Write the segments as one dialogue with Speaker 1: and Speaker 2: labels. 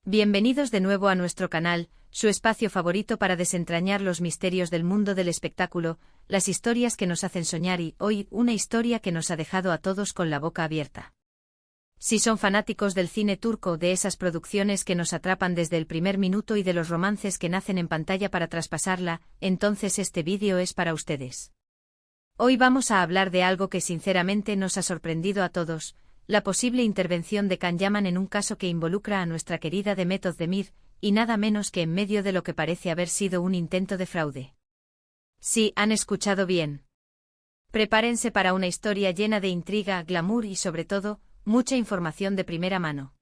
Speaker 1: Bienvenidos de nuevo a nuestro canal, su espacio favorito para desentrañar los misterios del mundo del espectáculo, las historias que nos hacen soñar y, hoy, una historia que nos ha dejado a todos con la boca abierta. Si son fanáticos del cine turco, de esas producciones que nos atrapan desde el primer minuto y de los romances que nacen en pantalla para traspasarla, entonces este vídeo es para ustedes. Hoy vamos a hablar de algo que sinceramente nos ha sorprendido a todos, la posible intervención de Can Yaman en un caso que involucra a nuestra querida Demet Özdemir, y nada menos que en medio de lo que parece haber sido un intento de fraude. Sí, han escuchado bien. Prepárense para una historia llena de intriga, glamour y sobre todo, mucha información de primera mano.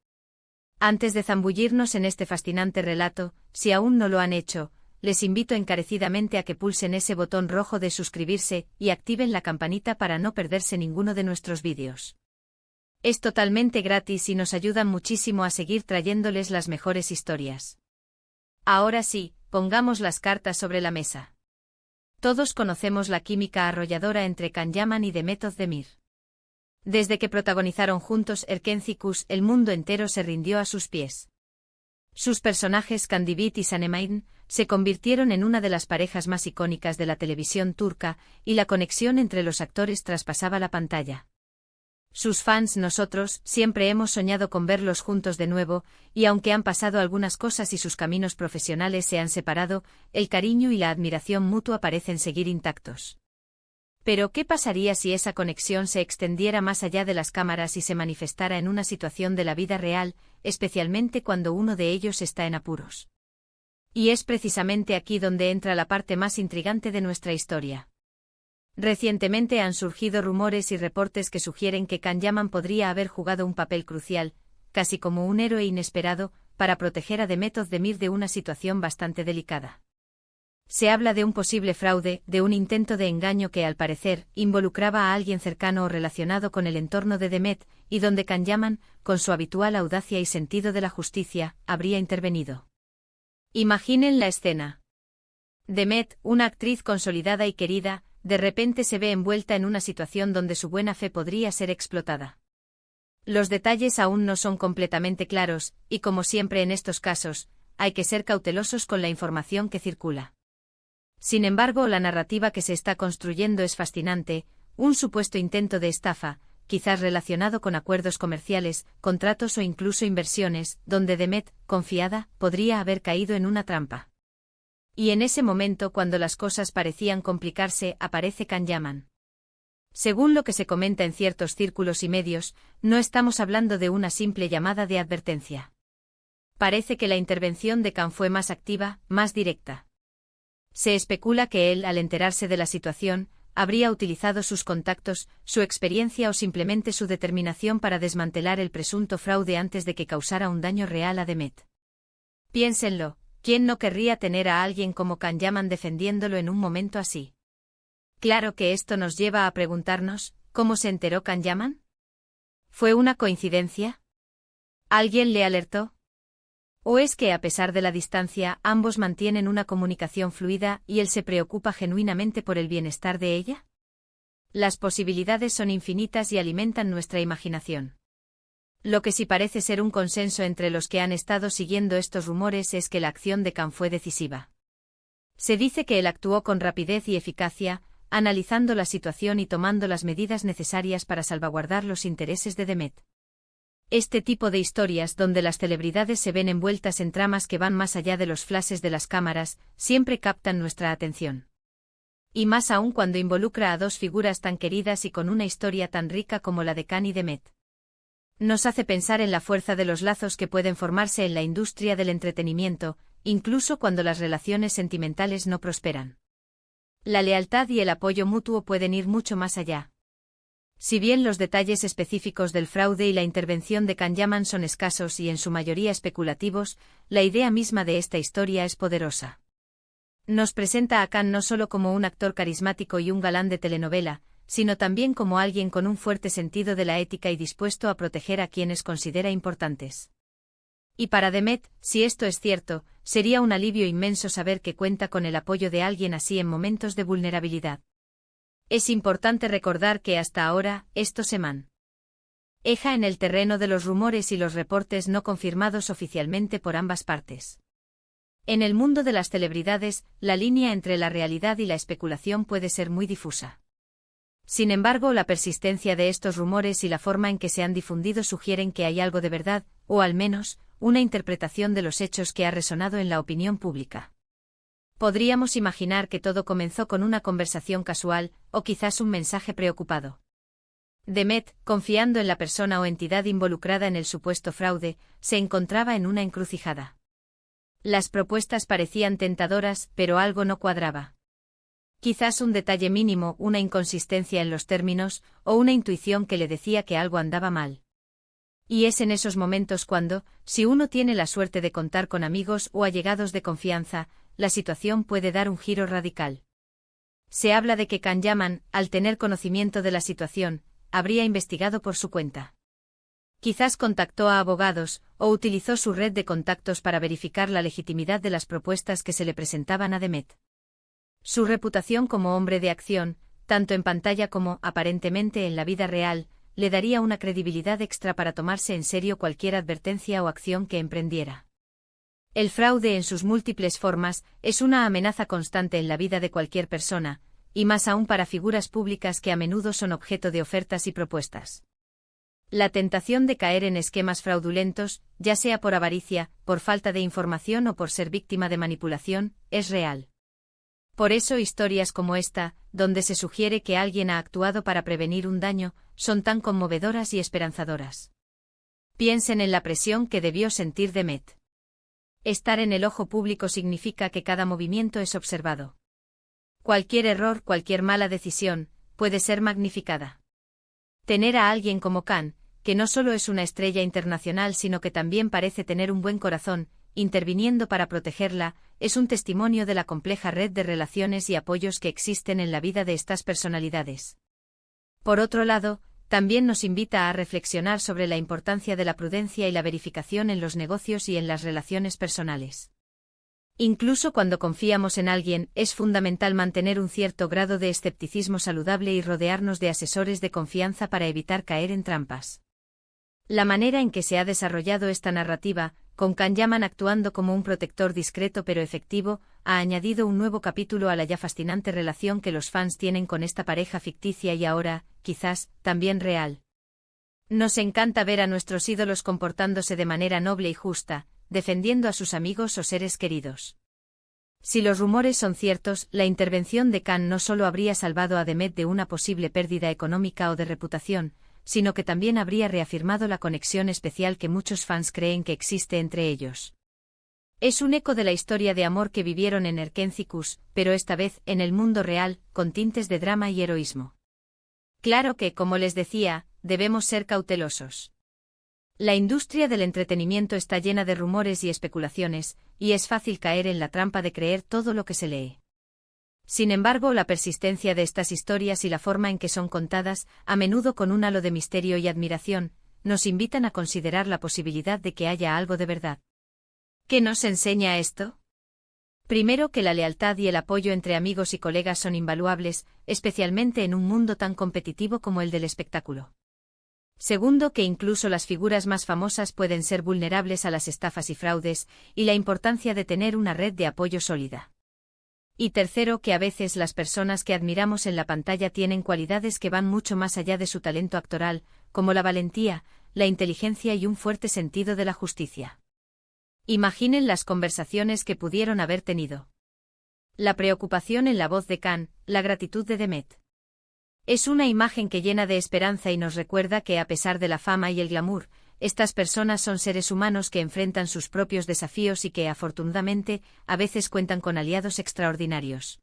Speaker 1: Antes de zambullirnos en este fascinante relato, si aún no lo han hecho, les invito encarecidamente a que pulsen ese botón rojo de suscribirse y activen la campanita para no perderse ninguno de nuestros vídeos. Es totalmente gratis y nos ayudan muchísimo a seguir trayéndoles las mejores historias. Ahora sí, pongamos las cartas sobre la mesa. Todos conocemos la química arrolladora entre Can Yaman y Demet Özdemir. Desde que protagonizaron juntos Erkenci Kuş, el mundo entero se rindió a sus pies. Sus personajes Kandibit y Sanemeyn se convirtieron en una de las parejas más icónicas de la televisión turca, y la conexión entre los actores traspasaba la pantalla. Sus fans, nosotros, siempre hemos soñado con verlos juntos de nuevo, y aunque han pasado algunas cosas y sus caminos profesionales se han separado, el cariño y la admiración mutua parecen seguir intactos. Pero, ¿qué pasaría si esa conexión se extendiera más allá de las cámaras y se manifestara en una situación de la vida real, especialmente cuando uno de ellos está en apuros? Y es precisamente aquí donde entra la parte más intrigante de nuestra historia. Recientemente han surgido rumores y reportes que sugieren que Can Yaman podría haber jugado un papel crucial, casi como un héroe inesperado, para proteger a Demet Özdemir de una situación bastante delicada. Se habla de un posible fraude, de un intento de engaño que al parecer involucraba a alguien cercano o relacionado con el entorno de Demet, y donde Can Yaman, con su habitual audacia y sentido de la justicia, habría intervenido. Imaginen la escena. Demet, una actriz consolidada y querida, de repente se ve envuelta en una situación donde su buena fe podría ser explotada. Los detalles aún no son completamente claros, y como siempre en estos casos, hay que ser cautelosos con la información que circula. Sin embargo, la narrativa que se está construyendo es fascinante, un supuesto intento de estafa, quizás relacionado con acuerdos comerciales, contratos o incluso inversiones, donde Demet, confiada, podría haber caído en una trampa. Y en ese momento, cuando las cosas parecían complicarse, aparece Can Yaman. Según lo que se comenta en ciertos círculos y medios, no estamos hablando de una simple llamada de advertencia. Parece que la intervención de Can fue más activa, más directa. Se especula que él, al enterarse de la situación, habría utilizado sus contactos, su experiencia o simplemente su determinación para desmantelar el presunto fraude antes de que causara un daño real a Demet. Piénsenlo. ¿Quién no querría tener a alguien como Can Yaman defendiéndolo en un momento así? Claro que esto nos lleva a preguntarnos, ¿cómo se enteró Can Yaman? ¿Fue una coincidencia? ¿Alguien le alertó? ¿O es que a pesar de la distancia, ambos mantienen una comunicación fluida y él se preocupa genuinamente por el bienestar de ella? Las posibilidades son infinitas y alimentan nuestra imaginación. Lo que sí parece ser un consenso entre los que han estado siguiendo estos rumores es que la acción de Can fue decisiva. Se dice que él actuó con rapidez y eficacia, analizando la situación y tomando las medidas necesarias para salvaguardar los intereses de Demet. Este tipo de historias, donde las celebridades se ven envueltas en tramas que van más allá de los flashes de las cámaras, siempre captan nuestra atención. Y más aún cuando involucra a dos figuras tan queridas y con una historia tan rica como la de Can y Demet. Nos hace pensar en la fuerza de los lazos que pueden formarse en la industria del entretenimiento, incluso cuando las relaciones sentimentales no prosperan. La lealtad y el apoyo mutuo pueden ir mucho más allá. Si bien los detalles específicos del fraude y la intervención de Can Yaman son escasos y en su mayoría especulativos, la idea misma de esta historia es poderosa. Nos presenta a Can no solo como un actor carismático y un galán de telenovela, sino también como alguien con un fuerte sentido de la ética y dispuesto a proteger a quienes considera importantes. Y para Demet, si esto es cierto, sería un alivio inmenso saber que cuenta con el apoyo de alguien así en momentos de vulnerabilidad. Es importante recordar que hasta ahora, esto se Eja en el terreno de los rumores y los reportes no confirmados oficialmente por ambas partes. En el mundo de las celebridades, la línea entre la realidad y la especulación puede ser muy difusa. Sin embargo, la persistencia de estos rumores y la forma en que se han difundido sugieren que hay algo de verdad, o al menos, una interpretación de los hechos que ha resonado en la opinión pública. Podríamos imaginar que todo comenzó con una conversación casual, o quizás un mensaje preocupado. Demet, confiando en la persona o entidad involucrada en el supuesto fraude, se encontraba en una encrucijada. Las propuestas parecían tentadoras, pero algo no cuadraba. Quizás un detalle mínimo, una inconsistencia en los términos, o una intuición que le decía que algo andaba mal. Y es en esos momentos cuando, si uno tiene la suerte de contar con amigos o allegados de confianza, la situación puede dar un giro radical. Se habla de que Can Yaman, al tener conocimiento de la situación, habría investigado por su cuenta. Quizás contactó a abogados, o utilizó su red de contactos para verificar la legitimidad de las propuestas que se le presentaban a Demet. Su reputación como hombre de acción, tanto en pantalla como, aparentemente, en la vida real, le daría una credibilidad extra para tomarse en serio cualquier advertencia o acción que emprendiera. El fraude en sus múltiples formas es una amenaza constante en la vida de cualquier persona, y más aún para figuras públicas que a menudo son objeto de ofertas y propuestas. La tentación de caer en esquemas fraudulentos, ya sea por avaricia, por falta de información o por ser víctima de manipulación, es real. Por eso historias como esta, donde se sugiere que alguien ha actuado para prevenir un daño, son tan conmovedoras y esperanzadoras. Piensen en la presión que debió sentir Demet. Estar en el ojo público significa que cada movimiento es observado. Cualquier error, cualquier mala decisión, puede ser magnificada. Tener a alguien como Can, que no solo es una estrella internacional sino que también parece tener un buen corazón, interviniendo para protegerla, es un testimonio de la compleja red de relaciones y apoyos que existen en la vida de estas personalidades. Por otro lado, también nos invita a reflexionar sobre la importancia de la prudencia y la verificación en los negocios y en las relaciones personales. Incluso cuando confiamos en alguien, es fundamental mantener un cierto grado de escepticismo saludable y rodearnos de asesores de confianza para evitar caer en trampas. La manera en que se ha desarrollado esta narrativa, con Can Yaman actuando como un protector discreto pero efectivo, ha añadido un nuevo capítulo a la ya fascinante relación que los fans tienen con esta pareja ficticia y ahora, quizás, también real. Nos encanta ver a nuestros ídolos comportándose de manera noble y justa, defendiendo a sus amigos o seres queridos. Si los rumores son ciertos, la intervención de Can no solo habría salvado a Demet de una posible pérdida económica o de reputación, sino que también habría reafirmado la conexión especial que muchos fans creen que existe entre ellos. Es un eco de la historia de amor que vivieron en Erkencikus, pero esta vez en el mundo real, con tintes de drama y heroísmo. Claro que, como les decía, debemos ser cautelosos. La industria del entretenimiento está llena de rumores y especulaciones, y es fácil caer en la trampa de creer todo lo que se lee. Sin embargo, la persistencia de estas historias y la forma en que son contadas, a menudo con un halo de misterio y admiración, nos invitan a considerar la posibilidad de que haya algo de verdad. ¿Qué nos enseña esto? Primero, que la lealtad y el apoyo entre amigos y colegas son invaluables, especialmente en un mundo tan competitivo como el del espectáculo. Segundo, que incluso las figuras más famosas pueden ser vulnerables a las estafas y fraudes, y la importancia de tener una red de apoyo sólida. Y tercero, que a veces las personas que admiramos en la pantalla tienen cualidades que van mucho más allá de su talento actoral, como la valentía, la inteligencia y un fuerte sentido de la justicia. Imaginen las conversaciones que pudieron haber tenido. La preocupación en la voz de Can, la gratitud de Demet. Es una imagen que llena de esperanza y nos recuerda que a pesar de la fama y el glamour, estas personas son seres humanos que enfrentan sus propios desafíos y que, afortunadamente, a veces cuentan con aliados extraordinarios.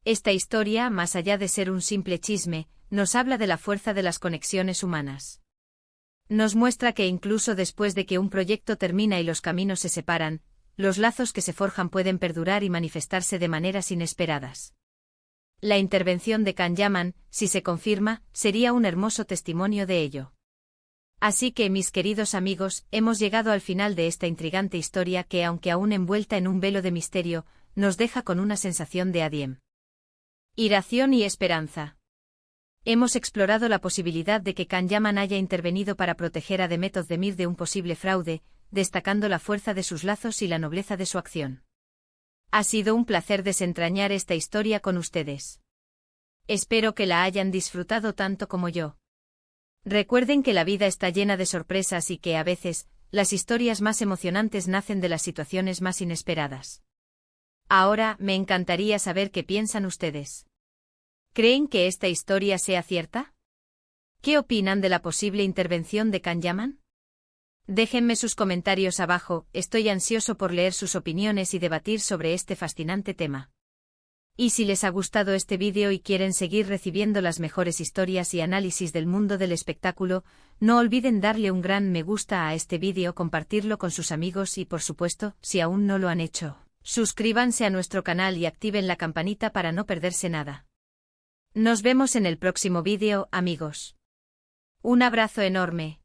Speaker 1: Esta historia, más allá de ser un simple chisme, nos habla de la fuerza de las conexiones humanas. Nos muestra que incluso después de que un proyecto termina y los caminos se separan, los lazos que se forjan pueden perdurar y manifestarse de maneras inesperadas. La intervención de Can Yaman, si se confirma, sería un hermoso testimonio de ello. Así que, mis queridos amigos, hemos llegado al final de esta intrigante historia que, aunque aún envuelta en un velo de misterio, nos deja con una sensación de admiración y esperanza. Hemos explorado la posibilidad de que Can Yaman haya intervenido para proteger a Demet Özdemir de un posible fraude, destacando la fuerza de sus lazos y la nobleza de su acción. Ha sido un placer desentrañar esta historia con ustedes. Espero que la hayan disfrutado tanto como yo. Recuerden que la vida está llena de sorpresas y que, a veces, las historias más emocionantes nacen de las situaciones más inesperadas. Ahora, me encantaría saber qué piensan ustedes. ¿Creen que esta historia sea cierta? ¿Qué opinan de la posible intervención de Can Yaman? Déjenme sus comentarios abajo, estoy ansioso por leer sus opiniones y debatir sobre este fascinante tema. Y si les ha gustado este vídeo y quieren seguir recibiendo las mejores historias y análisis del mundo del espectáculo, no olviden darle un gran me gusta a este vídeo, compartirlo con sus amigos y, por supuesto, si aún no lo han hecho, suscríbanse a nuestro canal y activen la campanita para no perderse nada. Nos vemos en el próximo vídeo, amigos. Un abrazo enorme.